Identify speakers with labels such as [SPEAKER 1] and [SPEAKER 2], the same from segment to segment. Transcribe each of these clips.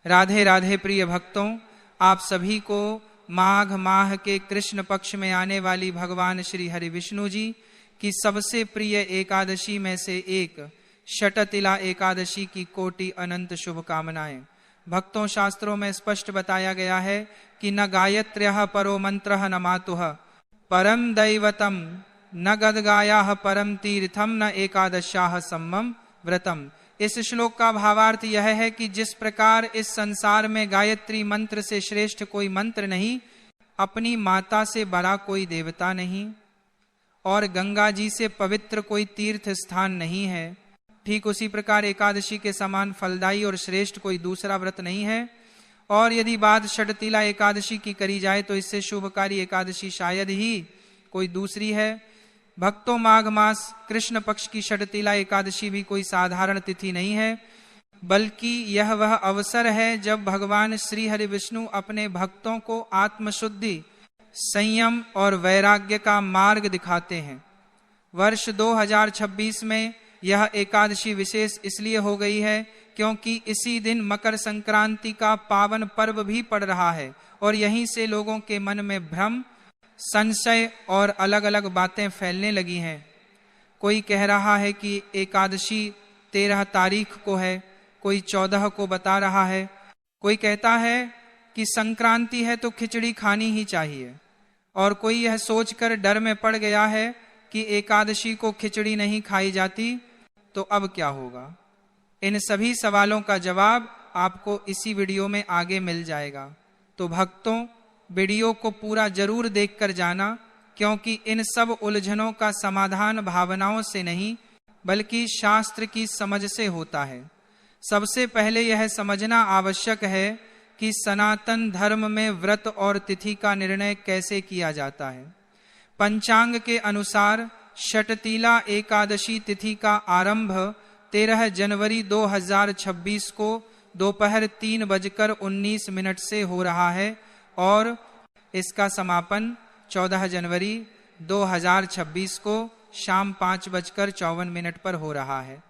[SPEAKER 1] राधे राधे प्रिय भक्तों, आप सभी को माघ माह के कृष्ण पक्ष में आने वाली भगवान श्री हरि विष्णु जी की सबसे प्रिय एकादशी में से एक षटतिला एकादशी की कोटि अनंत शुभकामनाएं। भक्तों, शास्त्रों में स्पष्ट बताया गया है कि न गायत्र्यः परो मंत्रः न मातुः परम दैवतम न गदगायाः परम तीर्थम न एकादश्याः सम्मम व्रतम। इस श्लोक का भावार्थ यह है कि जिस प्रकार इस संसार में गायत्री मंत्र से श्रेष्ठ कोई मंत्र नहीं, अपनी माता से बड़ा कोई देवता नहीं और गंगा जी से पवित्र कोई तीर्थ स्थान नहीं है, ठीक उसी प्रकार एकादशी के समान फलदायी और श्रेष्ठ कोई दूसरा व्रत नहीं है। और यदि बात षटतिला एकादशी की करी जाए तो इससे शुभकारी एकादशी शायद ही कोई दूसरी है। भक्तों, माघ मास कृष्ण पक्ष की षटतिला एकादशी भी कोई साधारण तिथि नहीं है, बल्कि यह वह अवसर है जब भगवान श्री हरि विष्णु अपने भक्तों को आत्मशुद्धि, संयम और वैराग्य का मार्ग दिखाते हैं। वर्ष 2026 में यह एकादशी विशेष इसलिए हो गई है क्योंकि इसी दिन मकर संक्रांति का पावन पर्व भी पड़ रहा है और यहीं से लोगों के मन में भ्रम, संशय और अलग अलग बातें फैलने लगी हैं। कोई कह रहा है कि एकादशी 13 तारीख को है, कोई 14 को बता रहा है, कोई कहता है कि संक्रांति है तो खिचड़ी खानी ही चाहिए, और कोई यह सोचकर डर में पड़ गया है कि एकादशी को खिचड़ी नहीं खाई जाती तो अब क्या होगा। इन सभी सवालों का जवाब आपको इसी वीडियो में आगे मिल जाएगा। तो भक्तों, वीडियो को पूरा जरूर देखकर जाना, क्योंकि इन सब उलझनों का समाधान भावनाओं से नहीं बल्कि शास्त्र की समझ से होता है। सबसे पहले यह समझना आवश्यक है कि सनातन धर्म में व्रत और तिथि का निर्णय कैसे किया जाता है। पंचांग के अनुसार षटतिला एकादशी तिथि का आरंभ 13 जनवरी 2026 को दोपहर 3:19 से हो रहा है और इसका समापन 14 जनवरी 2026 को शाम 5:54 पर हो रहा है।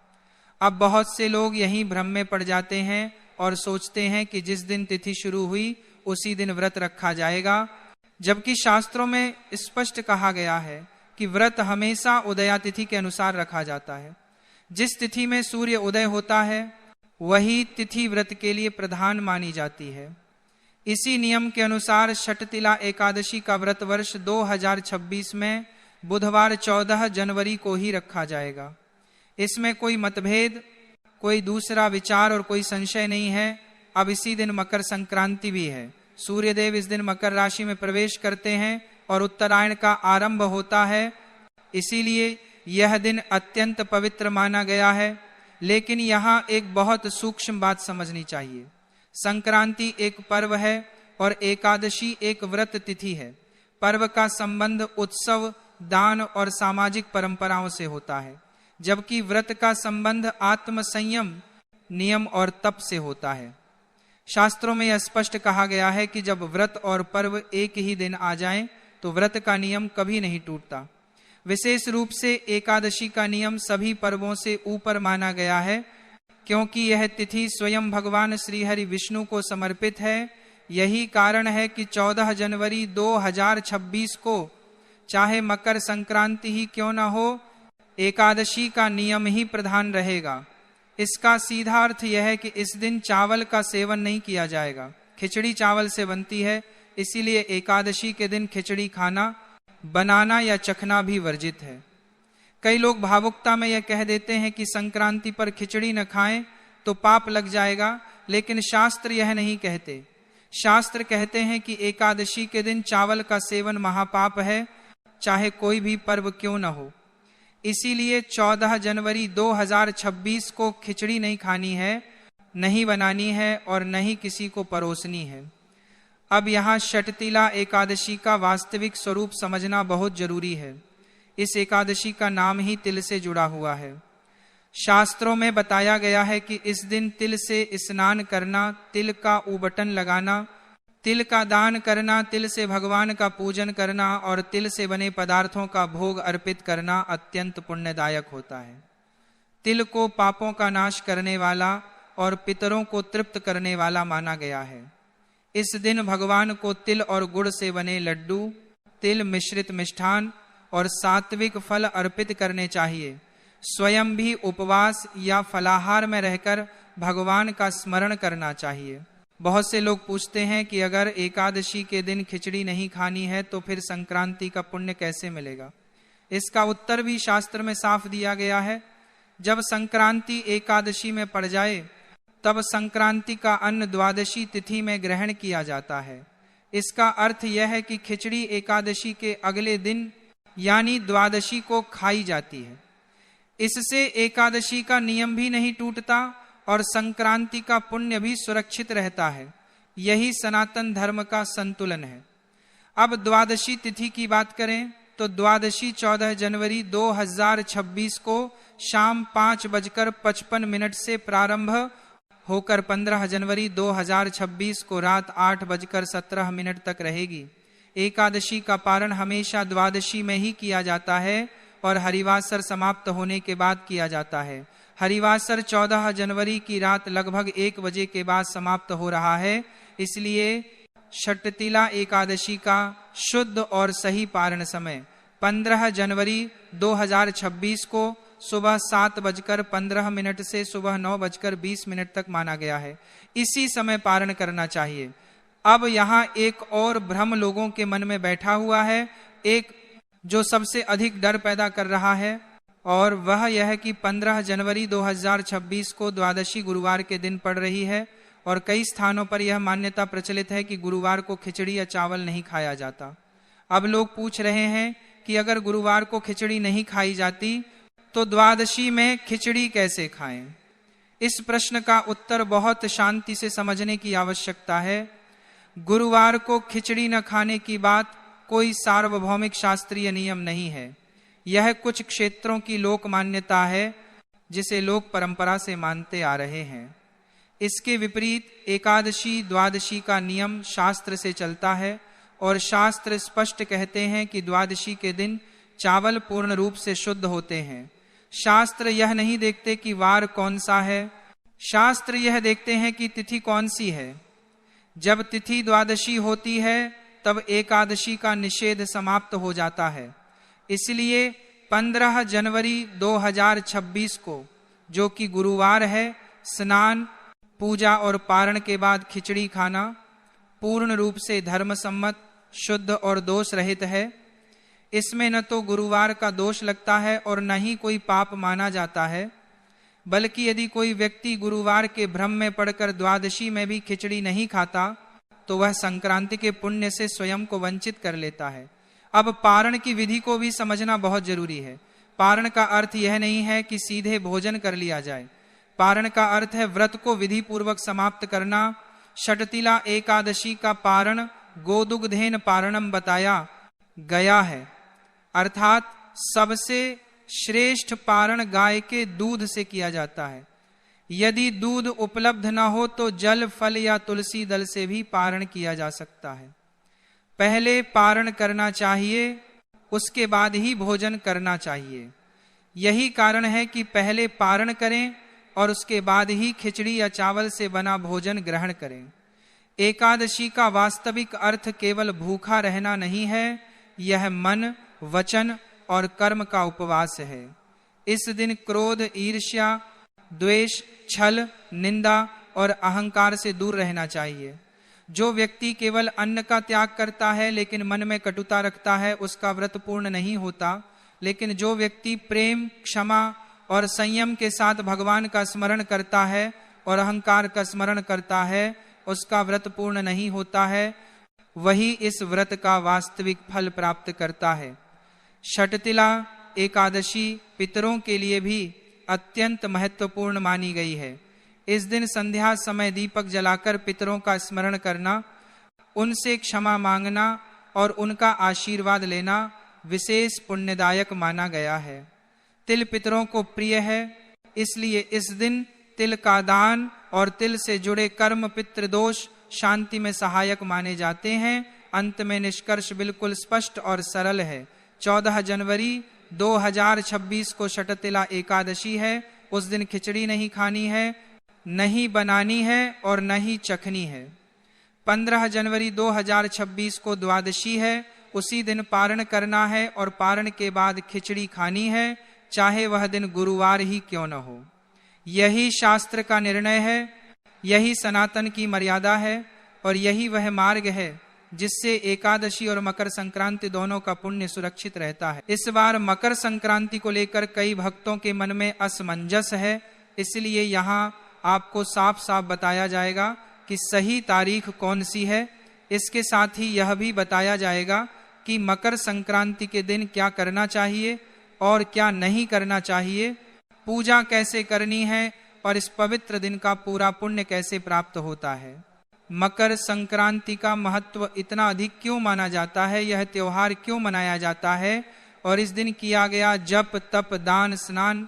[SPEAKER 1] अब बहुत से लोग यहीं भ्रम में पड़ जाते हैं और सोचते हैं कि जिस दिन तिथि शुरू हुई उसी दिन व्रत रखा जाएगा, जबकि शास्त्रों में स्पष्ट कहा गया है कि व्रत हमेशा उदया तिथि के अनुसार रखा जाता है। जिस तिथि में सूर्य उदय होता है वही तिथि व्रत के लिए प्रधान मानी जाती है। इसी नियम के अनुसार षटतिला एकादशी का व्रत वर्ष 2026 में बुधवार 14 जनवरी को ही रखा जाएगा। इसमें कोई मतभेद, कोई दूसरा विचार और कोई संशय नहीं है। अब इसी दिन मकर संक्रांति भी है। सूर्यदेव इस दिन मकर राशि में प्रवेश करते हैं और उत्तरायण का आरंभ होता है, इसीलिए यह दिन अत्यंत पवित्र माना गया है। लेकिन यहाँ एक बहुत सूक्ष्म बात समझनी चाहिए। संक्रांति एक पर्व है और एकादशी एक व्रत तिथि है। पर्व का संबंध उत्सव, दान और सामाजिक परंपराओं से होता है, जबकि व्रत का संबंध आत्म संयम, नियम और तप से होता है। शास्त्रों में यह स्पष्ट कहा गया है कि जब व्रत और पर्व एक ही दिन आ जाएं तो व्रत का नियम कभी नहीं टूटता। विशेष रूप से एकादशी का नियम सभी पर्वों से ऊपर माना गया है, क्योंकि यह तिथि स्वयं भगवान श्री हरि विष्णु को समर्पित है। यही कारण है कि 14 जनवरी 2026 को चाहे मकर संक्रांति ही क्यों न हो, एकादशी का नियम ही प्रधान रहेगा। इसका सीधा अर्थ यह है कि इस दिन चावल का सेवन नहीं किया जाएगा। खिचड़ी चावल से बनती है, इसीलिए एकादशी के दिन खिचड़ी खाना, बनाना या चखना भी वर्जित है। कई लोग भावुकता में यह कह देते हैं कि संक्रांति पर खिचड़ी न खाएं तो पाप लग जाएगा, लेकिन शास्त्र यह नहीं कहते। शास्त्र कहते हैं कि एकादशी के दिन चावल का सेवन महापाप है, चाहे कोई भी पर्व क्यों न हो। इसीलिए 14 जनवरी 2026 को खिचड़ी नहीं खानी है, नहीं बनानी है और नहीं किसी को परोसनी है। अब यहाँ षटतिला एकादशी का वास्तविक स्वरूप समझना बहुत जरूरी है। इस एकादशी का नाम ही तिल से जुड़ा हुआ है। शास्त्रों में बताया गया है कि इस दिन तिल से स्नान करना, तिल का उबटन लगाना, तिल का दान करना, तिल से भगवान का पूजन करना और तिल से बने पदार्थों का भोग अर्पित करना अत्यंत पुण्यदायक होता है। तिल को पापों का नाश करने वाला और पितरों को तृप्त करने वाला माना गया है। इस दिन भगवान को तिल और गुड़ से बने लड्डू, तिल मिश्रित मिष्ठान और सात्विक फल अर्पित करने चाहिए। स्वयं भी उपवास या फलाहार में रहकर भगवान का स्मरण करना चाहिए। बहुत से लोग पूछते हैं कि अगर एकादशी के दिन खिचड़ी नहीं खानी है तो फिर संक्रांति का पुण्य कैसे मिलेगा। इसका उत्तर भी शास्त्र में साफ दिया गया है। जब संक्रांति एकादशी में पड़ जाए तब संक्रांति का अन्न द्वादशी तिथि में ग्रहण किया जाता है। इसका अर्थ यह है कि खिचड़ी एकादशी के अगले दिन यानी द्वादशी को खाई जाती है। इससे एकादशी का नियम भी नहीं टूटता और संक्रांति का पुण्य भी सुरक्षित रहता है। यही सनातन धर्म का संतुलन है। अब द्वादशी तिथि की बात करें तो द्वादशी 14 जनवरी 2026 को शाम 5:55 से प्रारंभ होकर 15 जनवरी 2026 को रात 8:17 तक रहेगी। एकादशी का पारण हमेशा द्वादशी में ही किया जाता है और हरिवासर समाप्त होने के बाद किया जाता है। हरिवासर 14 जनवरी की रात लगभग 1 बजे के बाद समाप्त हो रहा है। इसलिए षटतिला एकादशी का शुद्ध और सही पारण समय 15 जनवरी 2026 को सुबह 7:15 से सुबह 9:20 तक माना गया है। इसी समय पारण करना चाहिए। अब यहाँ एक और भ्रम लोगों के मन में बैठा हुआ है, एक जो सबसे अधिक डर पैदा कर रहा है, और वह यह है कि 15 जनवरी 2026 को द्वादशी गुरुवार के दिन पड़ रही है और कई स्थानों पर यह मान्यता प्रचलित है कि गुरुवार को खिचड़ी या चावल नहीं खाया जाता। अब लोग पूछ रहे हैं कि अगर गुरुवार को खिचड़ी नहीं खाई जाती तो द्वादशी में खिचड़ी कैसे खाएं? इस प्रश्न का उत्तर बहुत शांति से समझने की आवश्यकता है। गुरुवार को खिचड़ी न खाने की बात कोई सार्वभौमिक शास्त्रीय नियम नहीं है। यह कुछ क्षेत्रों की लोक मान्यता है जिसे लोक परंपरा से मानते आ रहे हैं। इसके विपरीत एकादशी द्वादशी का नियम शास्त्र से चलता है और शास्त्र स्पष्ट कहते हैं कि द्वादशी के दिन चावल पूर्ण रूप से शुद्ध होते हैं। शास्त्र यह नहीं देखते कि वार कौन सा है, शास्त्र यह देखते हैं कि तिथि कौन सी है। जब तिथि द्वादशी होती है तब एकादशी का निषेध समाप्त हो जाता है। इसलिए 15 जनवरी 2026 को, जो कि गुरुवार है, स्नान, पूजा और पारण के बाद खिचड़ी खाना पूर्ण रूप से धर्मसम्मत, शुद्ध और दोष रहित है। इसमें न तो गुरुवार का दोष लगता है और न ही कोई पाप माना जाता है, बल्कि यदि कोई व्यक्ति गुरुवार के भ्रम में पड़कर द्वादशी में भी खिचड़ी नहीं खाता तो वह संक्रांति के पुण्य से स्वयं को वंचित कर लेता है। अब पारण की विधि को भी समझना बहुत जरूरी है। पारण का अर्थ यह नहीं है कि सीधे भोजन कर लिया जाए। पारण का अर्थ है व्रत को विधि पूर्वक समाप्त करना। षटतिला एकादशी का पारण गोदुग्धेन पारणम बताया गया है, अर्थात सबसे श्रेष्ठ पारण गाय के दूध से किया जाता है। यदि दूध उपलब्ध न हो तो जल, फल या तुलसी दल से भी पारण किया जा सकता है। पहले पारण करना चाहिए, उसके बाद ही भोजन करना चाहिए। यही कारण है कि पहले पारण करें और उसके बाद ही खिचड़ी या चावल से बना भोजन ग्रहण करें। एकादशी का वास्तविक अर्थ केवल भूखा रहना नहीं है, यह मन, वचन और कर्म का उपवास है। इस दिन क्रोध, ईर्ष्या, द्वेष, छल, निंदा और अहंकार से दूर रहना चाहिए। जो व्यक्ति केवल अन्न का त्याग करता है लेकिन मन में कटुता रखता है, उसका व्रत पूर्ण नहीं होता। लेकिन जो व्यक्ति प्रेम, क्षमा और संयम के साथ भगवान का स्मरण करता है और अहंकार का स्मरण करता है, उसका व्रत पूर्ण नहीं होता है। वही इस व्रत का वास्तविक फल प्राप्त करता है। षटतिला एकादशी पितरों के लिए भी अत्यंत महत्वपूर्ण मानी गई है। इस दिन संध्या समय दीपक जलाकर पितरों का स्मरण करना, उनसे क्षमा मांगना और उनका आशीर्वाद लेना विशेष पुण्यदायक माना गया है। तिल पितरों को प्रिय है, इसलिए इस दिन तिल का दान और तिल से जुड़े कर्म पितृदोष शांति में सहायक माने जाते हैं। अंत में निष्कर्ष बिल्कुल स्पष्ट और सरल है। 14 जनवरी 2026 को षटतिला एकादशी है। उस दिन खिचड़ी नहीं खानी है। नहीं बनानी है और न ही चखनी है। 15 जनवरी 2026 को द्वादशी है, उसी दिन पारण करना है और पारण के बाद खिचड़ी खानी है, चाहे वह दिन गुरुवार ही क्यों न हो। यही शास्त्र का निर्णय है, यही सनातन की मर्यादा है और यही वह मार्ग है जिससे एकादशी और मकर संक्रांति दोनों का पुण्य सुरक्षित रहता है। इस बार मकर संक्रांति को लेकर कई भक्तों के मन में असमंजस है, इसलिए यहाँ आपको साफ साफ बताया जाएगा कि सही तारीख कौन सी है। इसके साथ ही यह भी बताया जाएगा कि मकर संक्रांति के दिन क्या करना चाहिए और क्या नहीं करना चाहिए, पूजा कैसे करनी है और इस पवित्र दिन का पूरा पुण्य कैसे प्राप्त होता है। मकर संक्रांति का महत्व इतना अधिक क्यों माना जाता है, यह त्योहार क्यों मनाया जाता है और इस दिन किया गया जप तप दान स्नान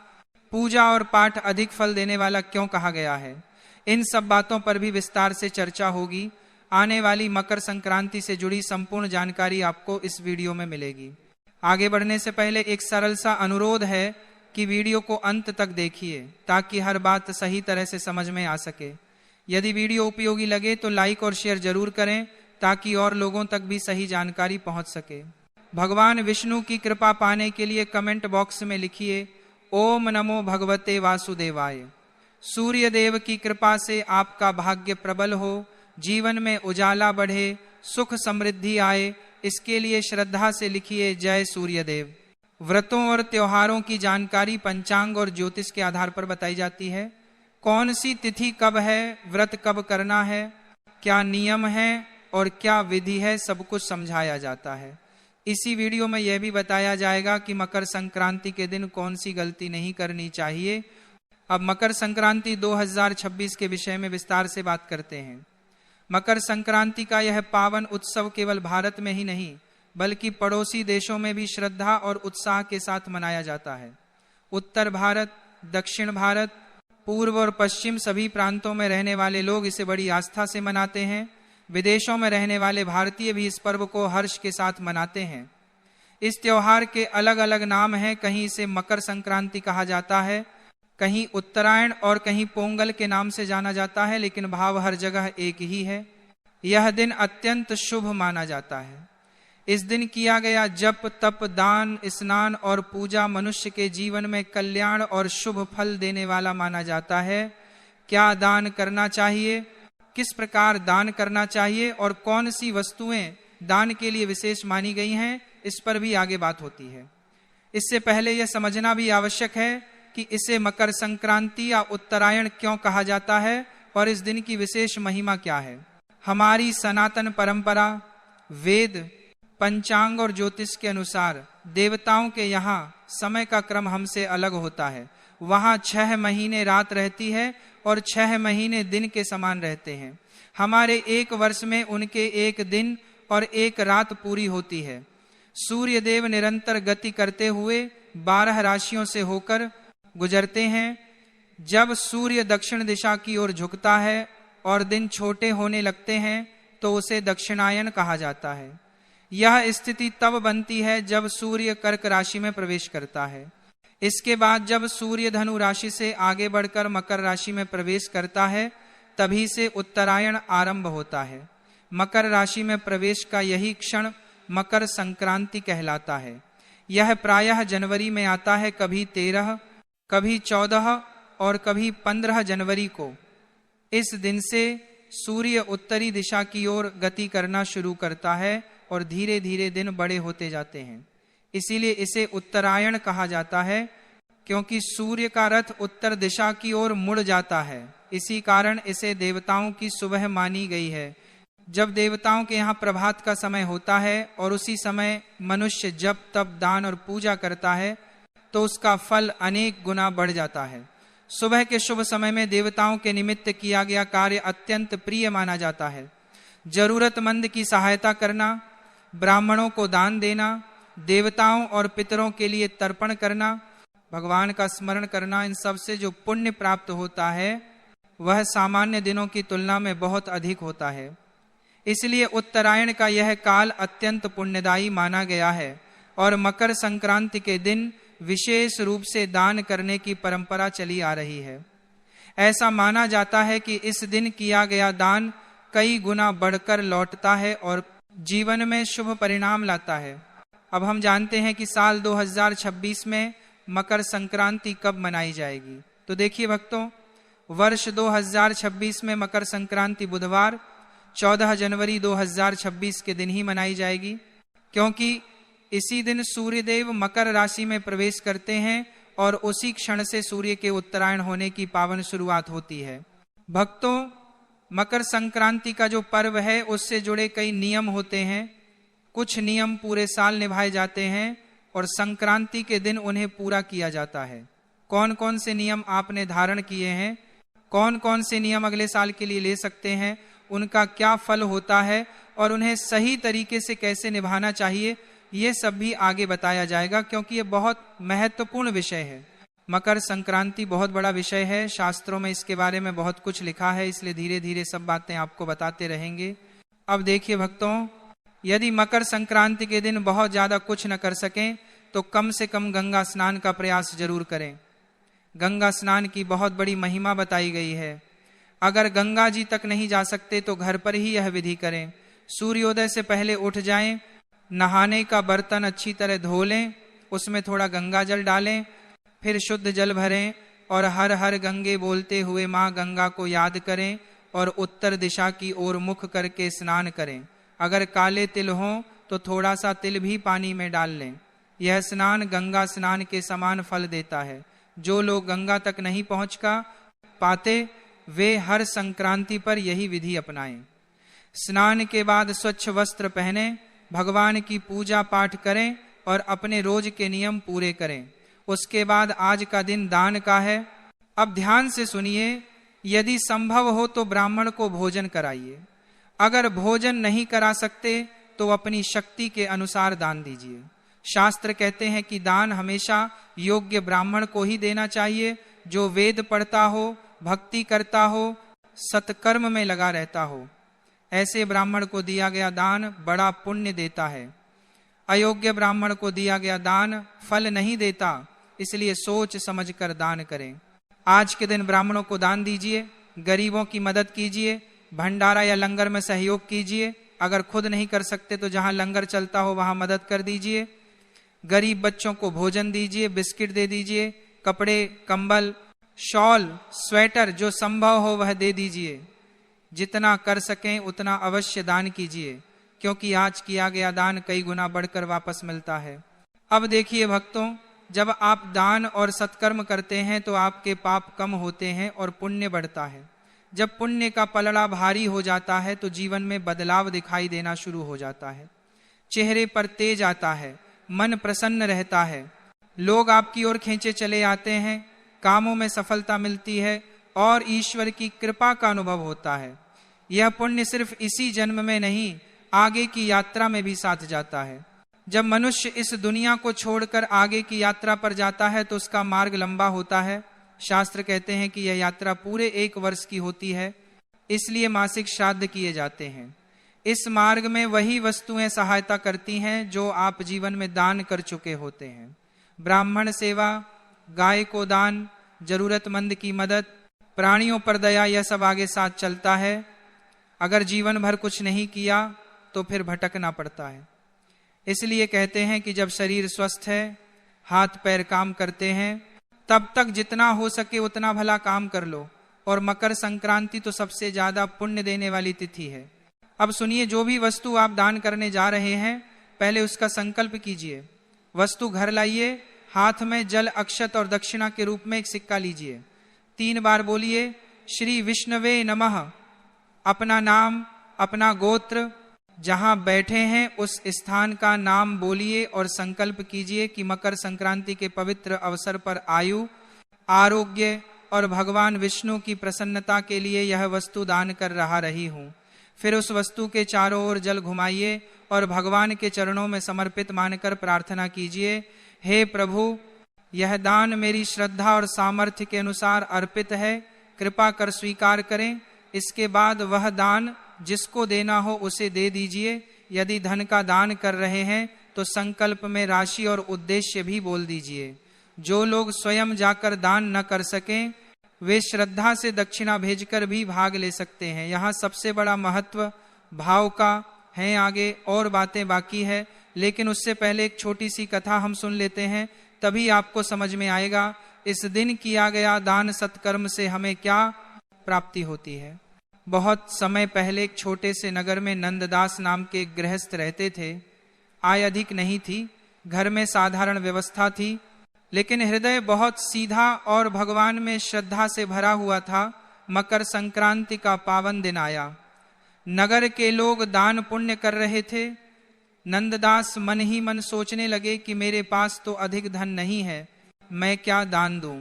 [SPEAKER 1] पूजा और पाठ अधिक फल देने वाला क्यों कहा गया है, इन सब बातों पर भी विस्तार से चर्चा होगी। आने वाली मकर संक्रांति से जुड़ी संपूर्ण जानकारी आपको इस वीडियो में मिलेगी। आगे बढ़ने से पहले एक सरल सा अनुरोध है कि वीडियो को अंत तक देखिए ताकि हर बात सही तरह से समझ में आ सके। यदि वीडियो उपयोगी लगे तो लाइक और शेयर जरूर करें ताकि और लोगों तक भी सही जानकारी पहुंच सके। भगवान विष्णु की कृपा पाने के लिए कमेंट बॉक्स में लिखिए ओम नमो भगवते वासुदेवाय। सूर्य देव की कृपा से आपका भाग्य प्रबल हो, जीवन में उजाला बढ़े, सुख समृद्धि आए, इसके लिए श्रद्धा से लिखिए जय सूर्य देव। व्रतों और त्योहारों की जानकारी पंचांग और ज्योतिष के आधार पर बताई जाती है। कौन सी तिथि कब है, व्रत कब करना है, क्या नियम है और क्या विधि है, सब कुछ समझाया जाता है। इसी वीडियो में यह भी बताया जाएगा कि मकर संक्रांति के दिन कौन सी गलती नहीं करनी चाहिए। अब मकर संक्रांति 2026 के विषय में विस्तार से बात करते हैं। मकर संक्रांति का यह पावन उत्सव केवल भारत में ही नहीं बल्कि पड़ोसी देशों में भी श्रद्धा और उत्साह के साथ मनाया जाता है। उत्तर भारत, दक्षिण भारत, पूर्व और पश्चिम सभी प्रांतों में रहने वाले लोग इसे बड़ी आस्था से मनाते हैं। विदेशों में रहने वाले भारतीय भी इस पर्व को हर्ष के साथ मनाते हैं। इस त्योहार के अलग अलग नाम हैं, कहीं इसे मकर संक्रांति कहा जाता है, कहीं उत्तरायण और कहीं पोंगल के नाम से जाना जाता है, लेकिन भाव हर जगह एक ही है। यह दिन अत्यंत शुभ माना जाता है। इस दिन किया गया जप तप दान स्नान और पूजा मनुष्य के जीवन में कल्याण और शुभ फल देने वाला माना जाता है। क्या दान करना चाहिए, किस प्रकार दान करना चाहिए और कौन सी वस्तुएं दान के लिए विशेष मानी गई हैं, इस पर भी आगे बात होती है। इससे पहले यह समझना भी आवश्यक है कि इसे मकर संक्रांति या उत्तरायण क्यों कहा जाता है और इस दिन की विशेष महिमा क्या है। हमारी सनातन परंपरा, वेद, पंचांग और ज्योतिष के अनुसार देवताओं के यहाँ समय का क्रम हमसे अलग होता है। वहाँ 6 महीने रात रहती है और 6 महीने दिन के समान रहते हैं। हमारे एक वर्ष में उनके एक दिन और एक रात पूरी होती है। सूर्य देव निरंतर गति करते हुए 12 राशियों से होकर गुजरते हैं। जब सूर्य दक्षिण दिशा की ओर झुकता है और दिन छोटे होने लगते हैं तो उसे दक्षिणायन कहा जाता है। यह स्थिति तब बनती है जब सूर्य कर्क राशि में प्रवेश करता है। इसके बाद जब सूर्य धनु राशि से आगे बढ़कर मकर राशि में प्रवेश करता है तभी से उत्तरायण आरंभ होता है। मकर राशि में प्रवेश का यही क्षण मकर संक्रांति कहलाता है। यह प्रायः जनवरी में आता है, कभी 13, कभी 14 और कभी 15 जनवरी को। इस दिन से सूर्य उत्तरी दिशा की ओर गति करना शुरू करता है और धीरे धीरे दिन बड़े होते जाते हैं। इसीलिए इसे उत्तरायण कहा जाता है क्योंकि सूर्य का रथ उत्तर दिशा की ओर मुड़ जाता है। इसी कारण इसे देवताओं की सुबह मानी गई है। जब देवताओं के यहाँ प्रभात का समय होता है और उसी समय मनुष्य जप तप दान और पूजा करता है तो उसका फल अनेक गुना बढ़ जाता है। सुबह के शुभ समय में देवताओं के निमित्त किया गया कार्य अत्यंत प्रिय माना जाता है। जरूरतमंद की सहायता करना, ब्राह्मणों को दान देना, देवताओं और पितरों के लिए तर्पण करना, भगवान का स्मरण करना, इन सब से जो पुण्य प्राप्त होता है वह सामान्य दिनों की तुलना में बहुत अधिक होता है। इसलिए उत्तरायण का यह काल अत्यंत पुण्यदायी माना गया है और मकर संक्रांति के दिन विशेष रूप से दान करने की परंपरा चली आ रही है। ऐसा माना जाता है कि इस दिन किया गया दान कई गुना बढ़कर लौटता है और जीवन में शुभ परिणाम लाता है। अब हम जानते हैं कि साल 2026 में मकर संक्रांति कब मनाई जाएगी। तो देखिए भक्तों, वर्ष 2026 में मकर संक्रांति बुधवार 14 जनवरी 2026 के दिन ही मनाई जाएगी, क्योंकि इसी दिन सूर्यदेव मकर राशि में प्रवेश करते हैं और उसी क्षण से सूर्य के उत्तरायण होने की पावन शुरुआत होती है। भक्तों, मकर संक्रांति का जो पर्व है उससे जुड़े कई नियम होते हैं। कुछ नियम पूरे साल निभाए जाते हैं और संक्रांति के दिन उन्हें पूरा किया जाता है। कौन कौन से नियम आपने धारण किए हैं, कौन कौन से नियम अगले साल के लिए ले सकते हैं, उनका क्या फल होता है और उन्हें सही तरीके से कैसे निभाना चाहिए, ये सब भी आगे बताया जाएगा, क्योंकि ये बहुत महत्वपूर्ण विषय है। मकर संक्रांति बहुत बड़ा विषय है, शास्त्रों में इसके बारे में बहुत कुछ लिखा है, इसलिए धीरे धीरे सब बातें आपको बताते रहेंगे। अब देखिए भक्तों, यदि मकर संक्रांति के दिन बहुत ज्यादा कुछ न कर सकें तो कम से कम गंगा स्नान का प्रयास जरूर करें। गंगा स्नान की बहुत बड़ी महिमा बताई गई है। अगर गंगा जी तक नहीं जा सकते तो घर पर ही यह विधि करें। सूर्योदय से पहले उठ जाएं, नहाने का बर्तन अच्छी तरह धो लें, उसमें थोड़ा गंगा जल डालें, फिर शुद्ध जल भरें और हर हर गंगे बोलते हुए माँ गंगा को याद करें और उत्तर दिशा की ओर मुख करके स्नान करें। अगर काले तिल हों तो थोड़ा सा तिल भी पानी में डाल लें। यह स्नान गंगा स्नान के समान फल देता है। जो लोग गंगा तक नहीं पहुंच पाते वे हर संक्रांति पर यही विधि अपनाएं। स्नान के बाद स्वच्छ वस्त्र पहनें, भगवान की पूजा पाठ करें और अपने रोज के नियम पूरे करें। उसके बाद आज का दिन दान का है। अब ध्यान से सुनिए, यदि संभव हो तो ब्राह्मण को भोजन कराइए। अगर भोजन नहीं करा सकते तो अपनी शक्ति के अनुसार दान दीजिए। शास्त्र कहते हैं कि दान हमेशा योग्य ब्राह्मण को ही देना चाहिए, जो वेद पढ़ता हो, भक्ति करता हो, सत्कर्म में लगा रहता हो। ऐसे ब्राह्मण को दिया गया दान बड़ा पुण्य देता है। अयोग्य ब्राह्मण को दिया गया दान फल नहीं देता, इसलिए सोच समझकर दान करें। आज के दिन ब्राह्मणों को दान दीजिए, गरीबों की मदद कीजिए, भंडारा या लंगर में सहयोग कीजिए। अगर खुद नहीं कर सकते तो जहां लंगर चलता हो वहां मदद कर दीजिए। गरीब बच्चों को भोजन दीजिए, बिस्किट दे दीजिए, कपड़े, कंबल, शॉल, स्वेटर जो संभव हो वह दे दीजिए। जितना कर सकें उतना अवश्य दान कीजिए, क्योंकि आज किया गया दान कई गुना बढ़कर वापस मिलता है। अब देखिए भक्तों, जब आप दान और सत्कर्म करते हैं तो आपके पाप कम होते हैं और पुण्य बढ़ता है। जब पुण्य का पलड़ा भारी हो जाता है तो जीवन में बदलाव दिखाई देना शुरू हो जाता है। चेहरे पर तेज आता है, मन प्रसन्न रहता है, लोग आपकी ओर खींचे चले आते हैं, कामों में सफलता मिलती है और ईश्वर की कृपा का अनुभव होता है। यह पुण्य सिर्फ इसी जन्म में नहीं, आगे की यात्रा में भी साथ जाता है। जब मनुष्य इस दुनिया को छोड़कर आगे की यात्रा पर जाता है तो उसका मार्ग लंबा होता है। शास्त्र कहते हैं कि यह यात्रा पूरे 1 वर्ष की होती है, इसलिए मासिक श्राद्ध किए जाते हैं। इस मार्ग में वही वस्तुएं सहायता करती हैं जो आप जीवन में दान कर चुके होते हैं। ब्राह्मण सेवा, गाय को दान, जरूरतमंद की मदद, प्राणियों पर दया, यह सब आगे साथ चलता है। अगर जीवन भर कुछ नहीं किया तो फिर भटकना पड़ता है। इसलिए कहते हैं कि जब शरीर स्वस्थ है, हाथ पैर काम करते हैं, तब तक जितना हो सके उतना भला काम कर लो। और मकर संक्रांति तो सबसे ज्यादा पुण्य देने वाली तिथि है। अब सुनिए, जो भी वस्तु आप दान करने जा रहे हैं पहले उसका संकल्प कीजिए। वस्तु घर लाइए, हाथ में जल, अक्षत और दक्षिणा के रूप में एक सिक्का लीजिए। 3 बार बोलिए श्री विष्णवे नमः। अपना नाम, अपना गोत्र, जहां बैठे हैं उस स्थान का नाम बोलिए और संकल्प कीजिए कि मकर संक्रांति के पवित्र अवसर पर आयु, आरोग्य और भगवान विष्णु की प्रसन्नता के लिए यह वस्तु दान कर रही हूं। फिर उस वस्तु के चारों ओर जल घुमाइए और भगवान के चरणों में समर्पित मानकर प्रार्थना कीजिए, हे प्रभु, यह दान मेरी श्रद्धा और सामर्थ्य के अनुसार अर्पित है, कृपा कर स्वीकार करें। इसके बाद वह दान जिसको देना हो उसे दे दीजिए। यदि धन का दान कर रहे हैं तो संकल्प में राशि और उद्देश्य भी बोल दीजिए। जो लोग स्वयं जाकर दान न कर सकें वे श्रद्धा से दक्षिणा भेजकर भी भाग ले सकते हैं। यहाँ सबसे बड़ा महत्व भाव का है। आगे और बातें बाकी है, लेकिन उससे पहले एक छोटी सी कथा हम सुन लेते हैं, तभी आपको समझ में आएगा इस दिन किया गया दान सत्कर्म से हमें क्या प्राप्ति होती है। बहुत समय पहले एक छोटे से नगर में नंददास नाम के एक गृहस्थ रहते थे। आय अधिक नहीं थी, घर में साधारण व्यवस्था थी, लेकिन हृदय बहुत सीधा और भगवान में श्रद्धा से भरा हुआ था। मकर संक्रांति का पावन दिन आया। नगर के लोग दान पुण्य कर रहे थे। नंददास मन ही मन सोचने लगे कि मेरे पास तो अधिक धन नहीं है, मैं क्या दान दूं।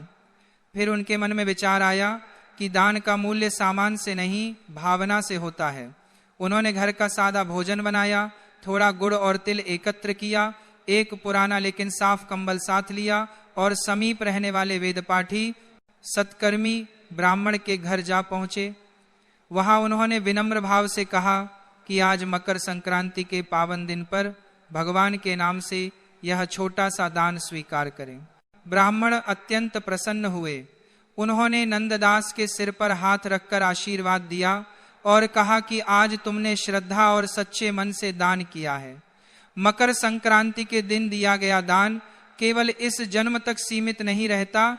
[SPEAKER 1] फिर उनके मन में विचार आया कि दान का मूल्य सामान से नहीं, भावना से होता है। उन्होंने घर का सादा भोजन बनाया, थोड़ा गुड़ और तिल एकत्र किया, एक पुराना लेकिन साफ कंबल साथ लिया और समीप रहने वाले वेदपाठी सत्कर्मी ब्राह्मण के घर जा पहुंचे। वहां उन्होंने विनम्र भाव से कहा कि आज मकर संक्रांति के पावन दिन पर भगवान के नाम से यह छोटा सा दान स्वीकार करें। ब्राह्मण अत्यंत प्रसन्न हुए। उन्होंने नंददास के सिर पर हाथ रखकर आशीर्वाद दिया और कहा कि आज तुमने श्रद्धा और सच्चे मन से दान किया है। मकर संक्रांति के दिन दिया गया दान केवल इस जन्म तक सीमित नहीं रहता,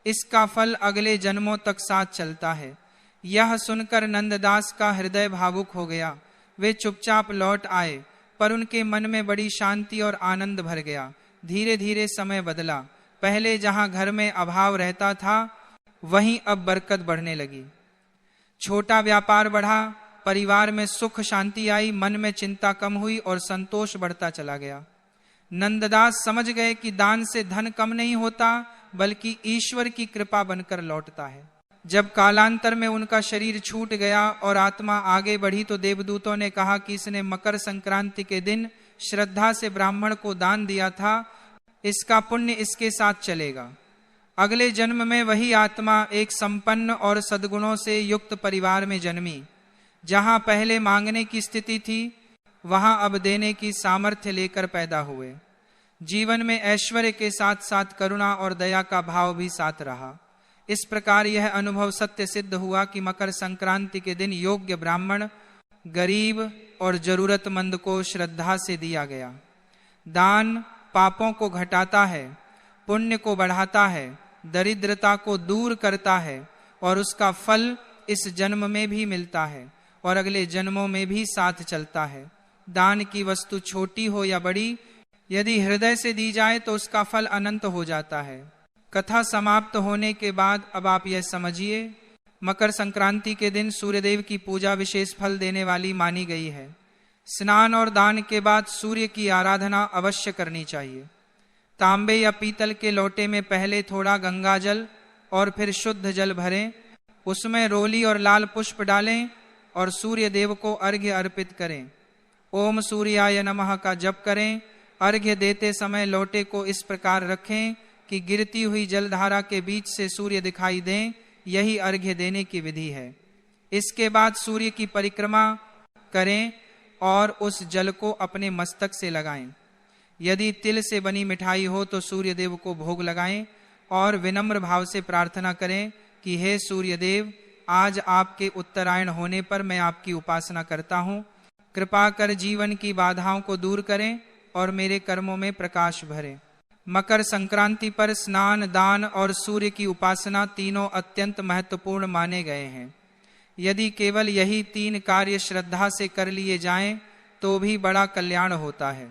[SPEAKER 1] इसका फल अगले जन्मों तक साथ चलता है। यह सुनकर नंददास का हृदय भावुक हो गया। वे चुपचाप लौट आए, पर उनके मन में बड़ी शांति और आनंद भर गया। धीरे धीरे समय बदला। पहले जहां घर में अभाव रहता था, वहीं अब बरकत बढ़ने लगी। छोटा व्यापार बढ़ा, परिवार में सुख शांति आई, मन में चिंता कम हुई और संतोष बढ़ता चला गया। नंददास समझ गए कि दान से धन कम नहीं होता, बल्कि ईश्वर की कृपा बनकर लौटता है। जब कालांतर में उनका शरीर छूट गया और आत्मा आगे बढ़ी, तो देवदूतों ने कहा कि इसने मकर संक्रांति के दिन श्रद्धा से ब्राह्मण को दान दिया था, इसका पुण्य इसके साथ चलेगा। अगले जन्म में वही आत्मा एक संपन्न और सद्गुणों से युक्त परिवार में जन्मी। जहां पहले मांगने की स्थिति थी, वहां अब देने की सामर्थ्य लेकर पैदा हुए। जीवन में ऐश्वर्य के साथ साथ करुणा और दया का भाव भी साथ रहा। इस प्रकार यह अनुभव सत्य सिद्ध हुआ कि मकर संक्रांति के दिन योग्य ब्राह्मण, गरीब और जरूरतमंद को श्रद्धा से दिया गया। दान पापों को घटाता है, पुण्य को बढ़ाता है, दरिद्रता को दूर करता है और उसका फल इस जन्म में भी मिलता है और अगले जन्मों में भी साथ चलता है। दान की वस्तु छोटी हो या बड़ी, यदि हृदय से दी जाए तो उसका फल अनंत हो जाता है। कथा समाप्त होने के बाद अब आप यह समझिए, मकर संक्रांति के दिन सूर्यदेव की पूजा विशेष फल देने वाली मानी गई है। स्नान और दान के बाद सूर्य की आराधना अवश्य करनी चाहिए। तांबे या पीतल के लोटे में पहले थोड़ा गंगा जल और फिर शुद्ध जल भरें, उसमें रोली और लाल पुष्प डालें और सूर्य देव को अर्घ्य अर्पित करें। ओम सूर्याय नमः का जप करें। अर्घ्य देते समय लोटे को इस प्रकार रखें कि गिरती हुई जलधारा के बीच से सूर्य दिखाई दें। यही अर्घ्य देने की विधि है। इसके बाद सूर्य की परिक्रमा करें और उस जल को अपने मस्तक से लगाएं। यदि तिल से बनी मिठाई हो तो सूर्य देव को भोग लगाएं और विनम्र भाव से प्रार्थना करें कि हे सूर्य देव, आज आपके उत्तरायण होने पर मैं आपकी उपासना करता हूँ। कृपा कर जीवन की बाधाओं को दूर करें और मेरे कर्मों में प्रकाश भरें। मकर संक्रांति पर स्नान, दान और सूर्य की उपासना तीनों अत्यंत महत्वपूर्ण माने गए हैं। यदि केवल यही 3 कार्य श्रद्धा से कर लिए जाएं तो भी बड़ा कल्याण होता है।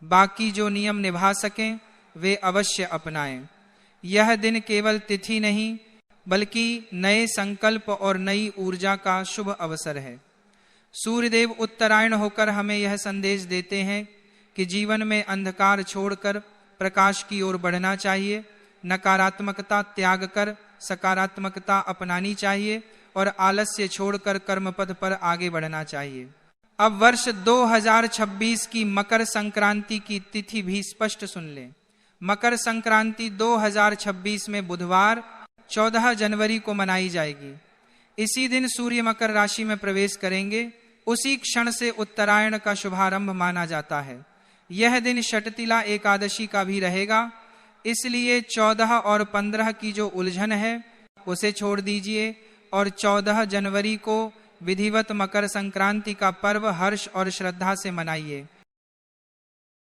[SPEAKER 1] बाकी जो नियम निभा सकें वे अवश्य अपनाएं। यह दिन केवल तिथि नहीं बल्कि नए संकल्प और नई ऊर्जा का शुभ अवसर है। सूर्यदेव उत्तरायण होकर हमें यह संदेश देते हैं कि जीवन में अंधकार छोड़कर प्रकाश की ओर बढ़ना चाहिए, नकारात्मकता त्याग कर सकारात्मकता अपनानी चाहिए और आलस्य छोड़कर कर्म पथ पर आगे बढ़ना चाहिए। अब वर्ष 2026 की मकर संक्रांति की तिथि भी स्पष्ट सुन लें। मकर संक्रांति 2026 में बुधवार 14 जनवरी को मनाई जाएगी। इसी दिन सूर्य मकर राशि में प्रवेश करेंगे। उसी क्षण से उत्तरायण का शुभारंभ माना जाता है। यह दिन षटतिला एकादशी का भी रहेगा। इसलिए 14 और 15 की जो उलझन है उसे छोड़ दीजिए और 14 जनवरी को विधिवत मकर संक्रांति का पर्व हर्ष और श्रद्धा से मनाइए।